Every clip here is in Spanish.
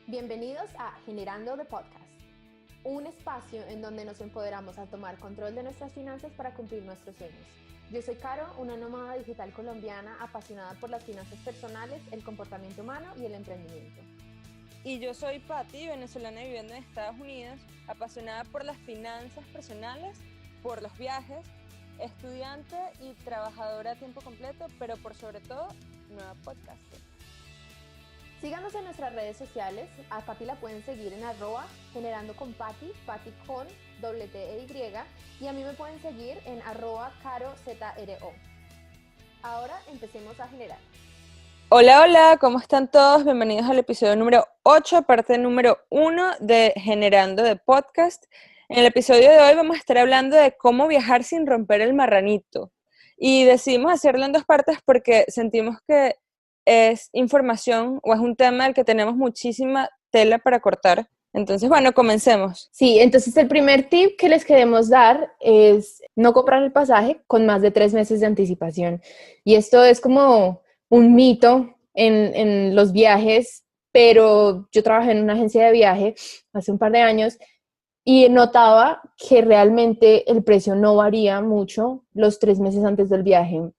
Bienvenidos a Generando the Podcast, un espacio en donde nos empoderamos a tomar control de nuestras finanzas para cumplir nuestros sueños. Yo soy Caro, una nómada digital colombiana apasionada por las finanzas personales, el comportamiento humano y el emprendimiento. Y yo soy Patti, venezolana viviendo en Estados Unidos, apasionada por las finanzas personales, por los viajes, estudiante y trabajadora a tiempo completo, pero por sobre todo, nueva podcaster. Síganos en nuestras redes sociales. A Patti la pueden seguir en @generandoconpatti, Patti con TTY, y a mí me pueden seguir en @carozro. Ahora empecemos a generar. Hola, ¿cómo están todos? Bienvenidos al episodio número 8, parte número 1 de Generando de Podcast. En el episodio de hoy vamos a estar hablando de cómo viajar sin romper el marranito. Y decidimos hacerlo en 2 partes porque sentimos que es información o es un tema del que tenemos muchísima tela para cortar. Entonces, bueno, comencemos. Sí, entonces el primer tip que les queremos dar es no comprar el pasaje con más de 3 meses de anticipación. Y esto es como un mito en los viajes, pero yo trabajé en una agencia de viaje hace un par de años y notaba que realmente el precio no varía mucho los 3 meses antes del viaje.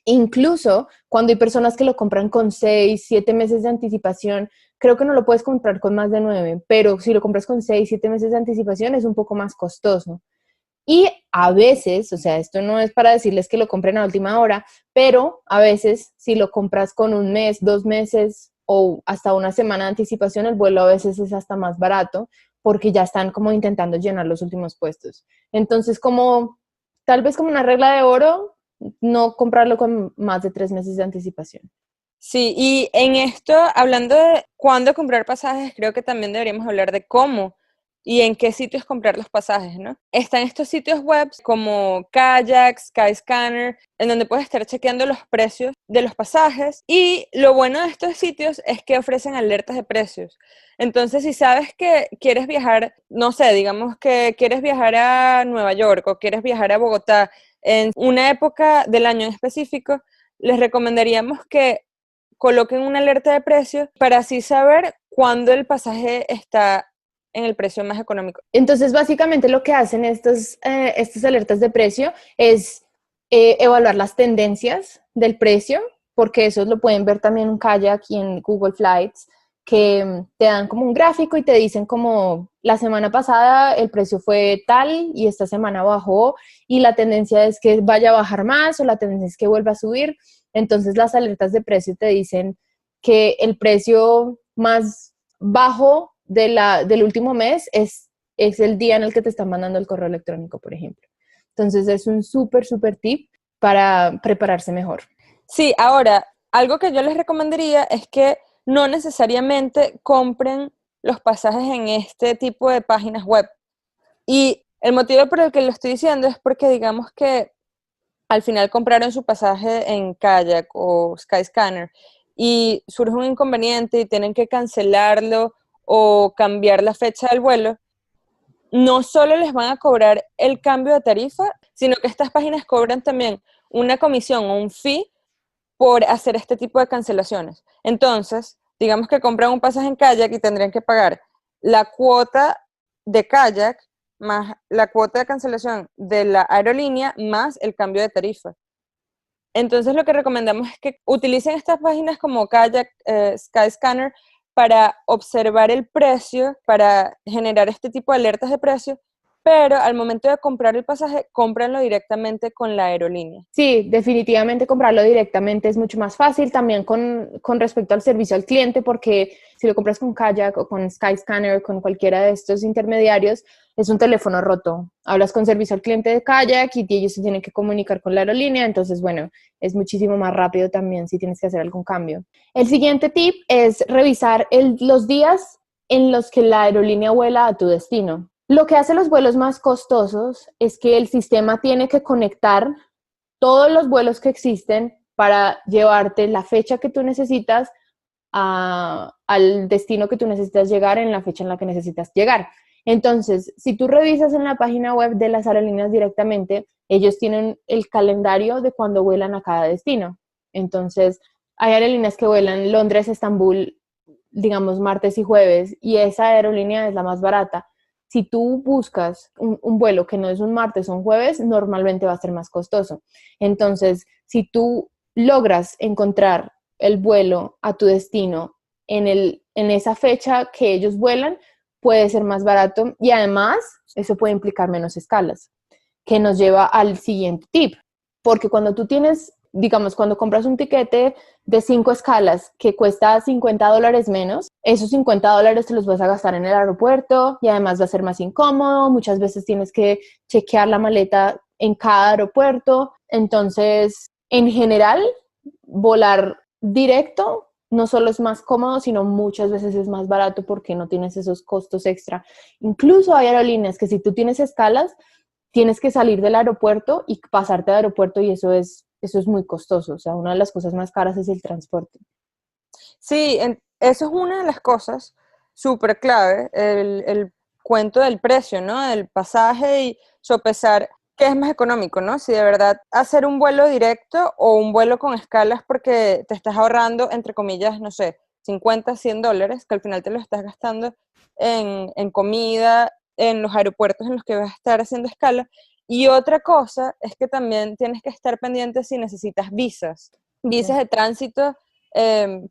Incluso cuando hay personas que lo compran con 6, 7 meses de anticipación, creo que no lo puedes comprar con más de 9, pero si lo compras con 6, 7 meses de anticipación es un poco más costoso. Y a veces, o sea, esto no es para decirles que lo compren a última hora, pero a veces si lo compras con un mes, 2 meses o hasta una semana de anticipación, el vuelo a veces es hasta más barato porque ya están como intentando llenar los últimos puestos. Entonces, tal vez como una regla de oro, no comprarlo con más de 3 meses de anticipación. Sí, y en esto, hablando de cuándo comprar pasajes, creo que también deberíamos hablar de cómo y en qué sitios comprar los pasajes, ¿no? Están estos sitios web como Kayak, Skyscanner, en donde puedes estar chequeando los precios de los pasajes, y lo bueno de estos sitios es que ofrecen alertas de precios. Entonces, si sabes que quieres viajar, no sé, digamos que quieres viajar a Nueva York o quieres viajar a Bogotá en una época del año en específico, les recomendaríamos que coloquen una alerta de precios para así saber cuándo el pasaje está en el precio más económico. Entonces, básicamente lo que hacen estas alertas de precio es evaluar las tendencias del precio, porque eso lo pueden ver también en Kayak y en Google Flights, que te dan como un gráfico y te dicen como la semana pasada el precio fue tal y esta semana bajó y la tendencia es que vaya a bajar más o la tendencia es que vuelva a subir. Entonces las alertas de precio te dicen que el precio más bajo del último mes es el día en el que te están mandando el correo electrónico, por ejemplo. Entonces es un súper tip para prepararse mejor. Sí, ahora, algo que yo les recomendaría es que no necesariamente compren los pasajes en este tipo de páginas web. Y el motivo por el que lo estoy diciendo es porque digamos que al final compraron su pasaje en Kayak o Skyscanner y surge un inconveniente y tienen que cancelarlo o cambiar la fecha del vuelo, no solo les van a cobrar el cambio de tarifa, sino que estas páginas cobran también una comisión o un fee por hacer este tipo de cancelaciones. Entonces, digamos que compran un pasaje en Kayak y tendrían que pagar la cuota de Kayak más la cuota de cancelación de la aerolínea más el cambio de tarifa. Entonces lo que recomendamos es que utilicen estas páginas como Kayak, Skyscanner, para observar el precio, para generar este tipo de alertas de precio, pero al momento de comprar el pasaje, cómpranlo directamente con la aerolínea. Sí, definitivamente comprarlo directamente es mucho más fácil, también con respecto al servicio al cliente, porque si lo compras con Kayak o con Skyscanner o con cualquiera de estos intermediarios, es un teléfono roto. Hablas con servicio al cliente de Kayak y ellos se tienen que comunicar con la aerolínea, entonces, bueno, es muchísimo más rápido también si tienes que hacer algún cambio. El siguiente tip es revisar los días en los que la aerolínea vuela a tu destino. Lo que hace los vuelos más costosos es que el sistema tiene que conectar todos los vuelos que existen para llevarte la fecha que tú necesitas al destino que tú necesitas llegar en la fecha en la que necesitas llegar. Entonces, si tú revisas en la página web de las aerolíneas directamente, ellos tienen el calendario de cuando vuelan a cada destino. Entonces, hay aerolíneas que vuelan Londres, Estambul digamos, martes y jueves, y esa aerolínea es la más barata. Si tú buscas un vuelo que no es un martes o un jueves, normalmente va a ser más costoso. Entonces, si tú logras encontrar el vuelo a tu destino en esa fecha que ellos vuelan, puede ser más barato y además eso puede implicar menos escalas, que nos lleva al siguiente tip, porque cuando tú tienes, digamos, cuando compras un tiquete de 5 escalas que cuesta $50 menos, esos $50 te los vas a gastar en el aeropuerto y además va a ser más incómodo, muchas veces tienes que chequear la maleta en cada aeropuerto, entonces, en general, volar directo no solo es más cómodo, sino muchas veces es más barato porque no tienes esos costos extra. Incluso hay aerolíneas que si tú tienes escalas, tienes que salir del aeropuerto y pasarte al aeropuerto y eso es muy costoso. O sea, una de las cosas más caras es el transporte. Sí, eso es una de las cosas súper clave, el cuento del precio, ¿no? Del pasaje y sopesar qué es más económico, ¿no? Si de verdad hacer un vuelo directo o un vuelo con escalas porque te estás ahorrando, entre comillas, no sé, 50, $100, que al final te lo estás gastando en comida, en los aeropuertos en los que vas a estar haciendo escala. Y otra cosa es que también tienes que estar pendiente si necesitas visas de tránsito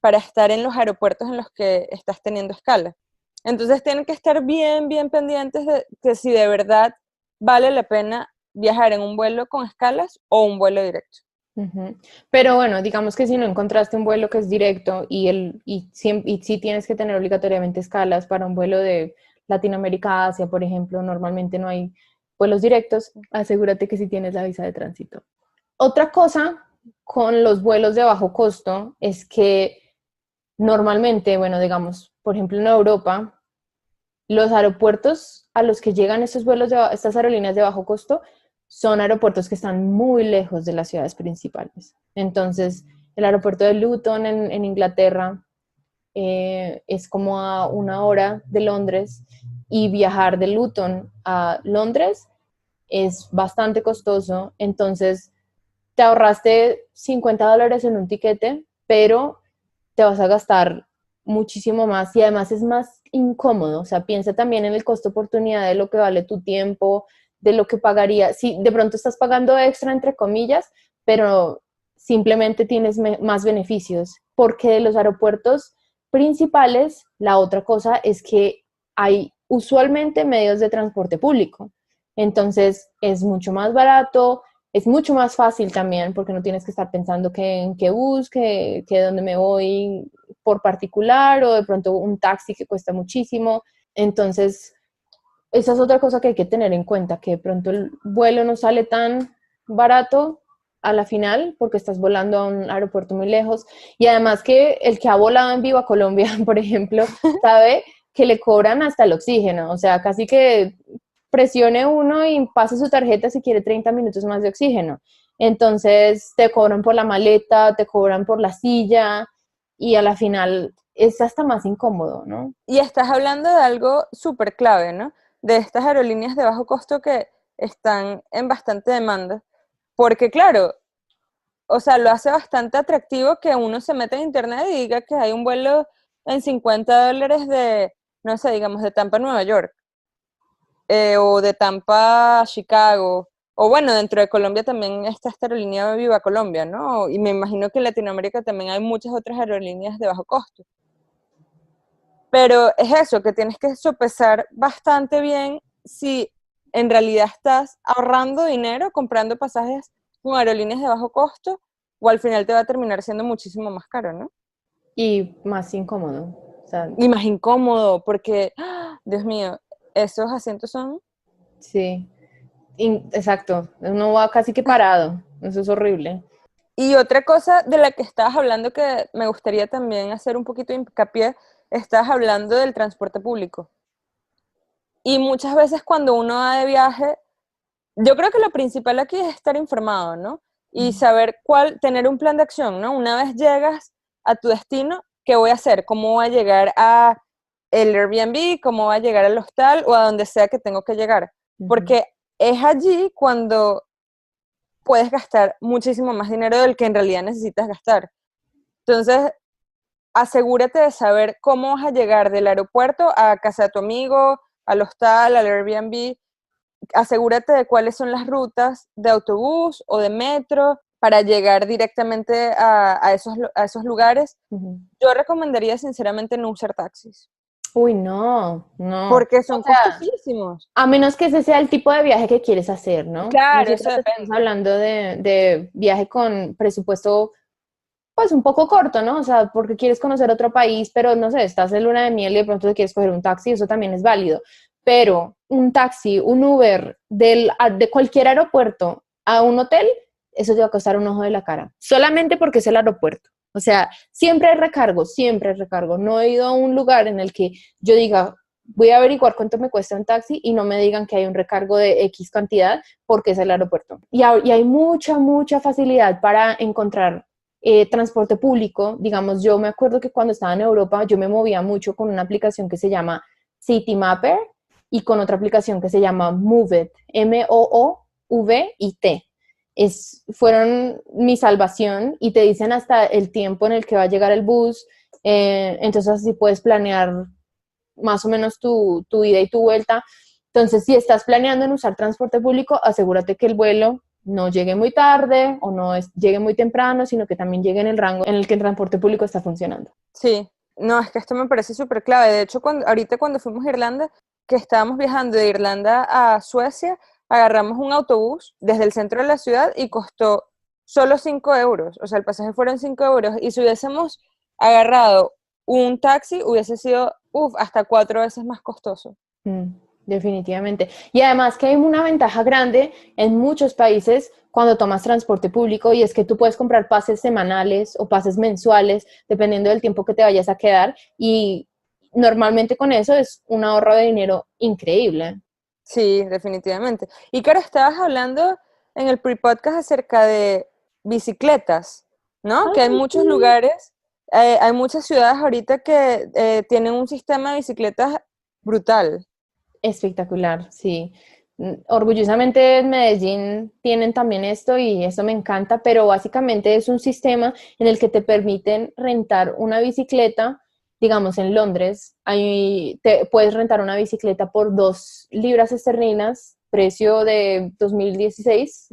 para estar en los aeropuertos en los que estás teniendo escala. Entonces tienen que estar bien, bien pendientes de que si de verdad vale la pena viajar en un vuelo con escalas o un vuelo directo. Uh-huh. Pero bueno, digamos que si no encontraste un vuelo que es directo y sí tienes que tener obligatoriamente escalas para un vuelo de Latinoamérica a Asia, por ejemplo, normalmente no hay vuelos directos, asegúrate que sí tienes la visa de tránsito. Otra cosa con los vuelos de bajo costo es que normalmente, bueno, digamos, por ejemplo en Europa, los aeropuertos a los que llegan estos estas aerolíneas de bajo costo son aeropuertos que están muy lejos de las ciudades principales. Entonces, el aeropuerto de Luton en Inglaterra es como a 1 hora de Londres y viajar de Luton a Londres es bastante costoso. Entonces, te ahorraste $50 en un tiquete, pero te vas a gastar muchísimo más y además es más incómodo. O sea, piensa también en el costo oportunidad de lo que vale tu tiempo, de lo que pagaría. Si de pronto estás pagando extra, entre comillas, pero simplemente tienes más beneficios, porque de los aeropuertos principales, la otra cosa es que hay usualmente medios de transporte público. Entonces es mucho más barato, es mucho más fácil también porque no tienes que estar pensando que en qué bus, que dónde me voy por particular o de pronto un taxi que cuesta muchísimo. Entonces, esa es otra cosa que hay que tener en cuenta, que de pronto el vuelo no sale tan barato a la final porque estás volando a un aeropuerto muy lejos y además que el que ha volado en Viva Colombia, por ejemplo, sabe que le cobran hasta el oxígeno, o sea, casi que presione uno y pase su tarjeta si quiere 30 minutos más de oxígeno. Entonces te cobran por la maleta, te cobran por la silla y a la final es hasta más incómodo, ¿no? Y estás hablando de algo súper clave, ¿no? De estas aerolíneas de bajo costo que están en bastante demanda. Porque claro, o sea, lo hace bastante atractivo que uno se meta en internet y diga que hay un vuelo en $50 de, no sé, digamos, de Tampa a Nueva York, o de Tampa a Chicago, o bueno, dentro de Colombia también está esta aerolínea Viva Colombia, ¿no? Y me imagino que en Latinoamérica también hay muchas otras aerolíneas de bajo costo. Pero es eso, que tienes que sopesar bastante bien si en realidad estás ahorrando dinero comprando pasajes con aerolíneas de bajo costo o al final te va a terminar siendo muchísimo más caro, ¿no? Y más incómodo. O sea, Y más incómodo porque, Dios mío, esos asientos son... sí, exacto. Uno va casi que parado. Eso es horrible. Y otra cosa de la que estabas hablando que me gustaría también hacer un poquito de hincapié, estabas hablando del transporte público. Y muchas veces cuando uno va de viaje, yo creo que lo principal aquí es estar informado, ¿no? Y saber tener un plan de acción, ¿no? Una vez llegas a tu destino, ¿qué voy a hacer? ¿Cómo voy a llegar a el Airbnb? ¿Cómo voy a llegar al hostal? O a donde sea que tengo que llegar. Ujú. Porque es allí cuando puedes gastar muchísimo más dinero del que en realidad necesitas gastar. Entonces, asegúrate de saber cómo vas a llegar del aeropuerto a casa de tu amigo, al hostal, al Airbnb. Asegúrate de cuáles son las rutas de autobús o de metro para llegar directamente a esos lugares. Ujú. Yo recomendaría sinceramente no usar taxis, Uy, no, no. porque O son sea, costosísimos. a menos que ese sea el tipo de viaje que quieres hacer, ¿no? Claro, eso Nosotros estamos depende. hablando de viaje con presupuesto, pues un poco corto, ¿no? O sea, porque quieres conocer otro país, pero no sé, estás en luna de miel y de pronto te quieres coger un taxi, eso también es válido. Pero un taxi, un Uber de cualquier aeropuerto a un hotel, eso te va a costar un ojo de la cara, solamente porque es el aeropuerto. O sea, siempre hay recargo, siempre hay recargo. No he ido a un lugar en el que yo diga, voy a averiguar cuánto me cuesta un taxi y no me digan que hay un recargo de X cantidad porque es el aeropuerto. Y hay mucha facilidad para encontrar transporte público. Digamos, yo me acuerdo que cuando estaba en Europa yo me movía mucho con una aplicación que se llama Citymapper y con otra aplicación que se llama Moovit, Moovit. Fueron mi salvación y te dicen hasta el tiempo en el que va a llegar el bus, entonces así puedes planear más o menos tu ida y tu vuelta. Entonces, si estás planeando en usar transporte público, asegúrate que el vuelo no llegue muy tarde o no llegue muy temprano, sino que también llegue en el rango en el que el transporte público está funcionando. Sí, no, es que esto me parece súper clave. De hecho, ahorita cuando fuimos a Irlanda, que estábamos viajando de Irlanda a Suecia, agarramos un autobús desde el centro de la ciudad y costó solo 5 euros. O sea, el pasaje fueron 5 euros. Y si hubiésemos agarrado un taxi, hubiese sido, hasta 4 veces más costoso. Definitivamente. Y además que hay una ventaja grande en muchos países cuando tomas transporte público y es que tú puedes comprar pases semanales o pases mensuales dependiendo del tiempo que te vayas a quedar y normalmente con eso es un ahorro de dinero increíble. Sí, definitivamente. Y claro, estabas hablando en el pre-podcast acerca de bicicletas, ¿no? Que hay Ah, muchos sí. lugares, hay muchas ciudades ahorita que tienen un sistema de bicicletas brutal. Espectacular, sí. Orgullosamente en Medellín tienen también esto y eso me encanta, pero básicamente es un sistema en el que te permiten rentar una bicicleta, digamos en Londres, ahí te puedes rentar una bicicleta por 2 libras esterlinas, precio de 2016,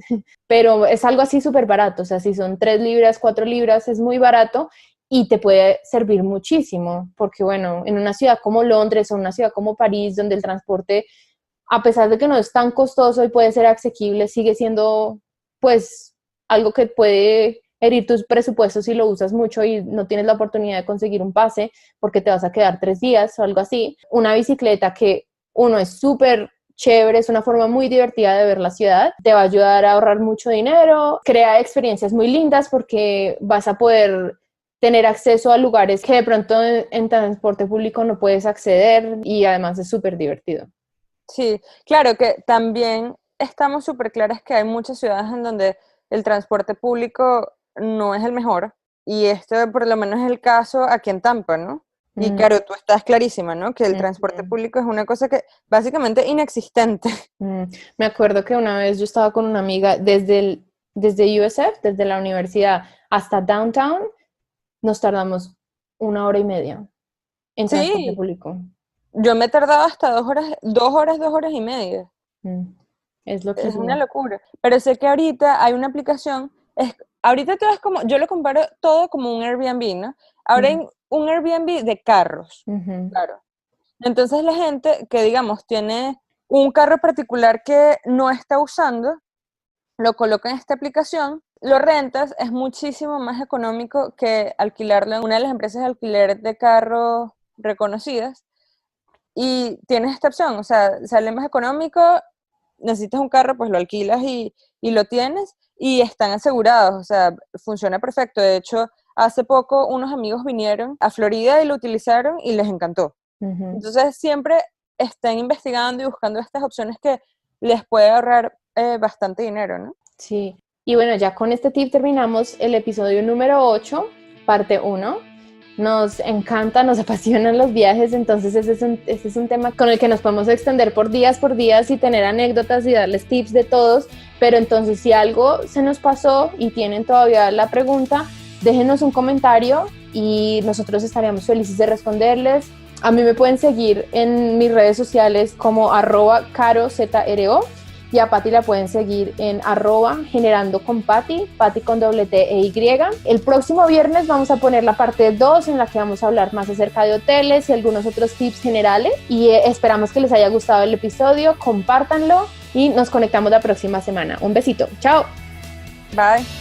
pero es algo así súper barato, o sea, si son 3 libras, 4 libras, es muy barato y te puede servir muchísimo, porque bueno, en una ciudad como Londres o una ciudad como París, donde el transporte, a pesar de que no es tan costoso y puede ser asequible, sigue siendo pues algo que puede herir tus presupuestos si lo usas mucho y no tienes la oportunidad de conseguir un pase porque te vas a quedar 3 días o algo así. Una bicicleta que uno es súper chévere, es una forma muy divertida de ver la ciudad, te va a ayudar a ahorrar mucho dinero, crea experiencias muy lindas porque vas a poder tener acceso a lugares que de pronto en transporte público no puedes acceder y además es súper divertido. Sí, claro que también estamos súper claras que hay muchas ciudades en donde el transporte público no es el mejor y esto por lo menos es el caso aquí en Tampa, ¿no? Y Mm, claro, tú estás clarísima, ¿no? Que el transporte mm, público es una cosa que básicamente inexistente. mm. Me acuerdo que una vez yo estaba con una amiga desde USF, desde la universidad hasta downtown, nos tardamos 1 hora y media en transporte Sí, público. yo me he tardado hasta 2 horas, 2 horas y media. Mm, es Es una loquísimo. locura. Pero sé que ahorita hay una aplicación, ahorita todo es como, yo lo comparo todo como un Airbnb, ¿no? Ahora Mm, hay un Airbnb de carros, ujú. claro. Entonces la gente que, digamos, tiene un carro particular que no está usando, lo coloca en esta aplicación, lo rentas, es muchísimo más económico que alquilarlo en una de las empresas de alquiler de carros reconocidas. Y tienes esta opción, o sea, sale más económico, necesitas un carro, pues lo alquilas y lo tienes y están asegurados, o sea, funciona perfecto. De hecho, hace poco unos amigos vinieron a Florida y lo utilizaron y les encantó. Ujú. Entonces, siempre estén investigando y buscando estas opciones que les puede ahorrar bastante dinero, ¿no? Sí, y bueno, ya con este tip terminamos el episodio número 8, parte uno. Nos encanta, nos apasionan los viajes, entonces ese es un tema con el que nos podemos extender por días y tener anécdotas y darles tips de todos, pero entonces si algo se nos pasó y tienen todavía la pregunta, déjenos un comentario y nosotros estaríamos felices de responderles. A mí me pueden seguir en mis redes sociales como @carozro y a Patti la pueden seguir en @generandoconpatti, Patti con doble T e Y. El próximo viernes vamos a poner la parte 2 en la que vamos a hablar más acerca de hoteles y algunos otros tips generales y esperamos que les haya gustado el episodio, compártanlo y nos conectamos la próxima semana. Un besito, chao. Bye.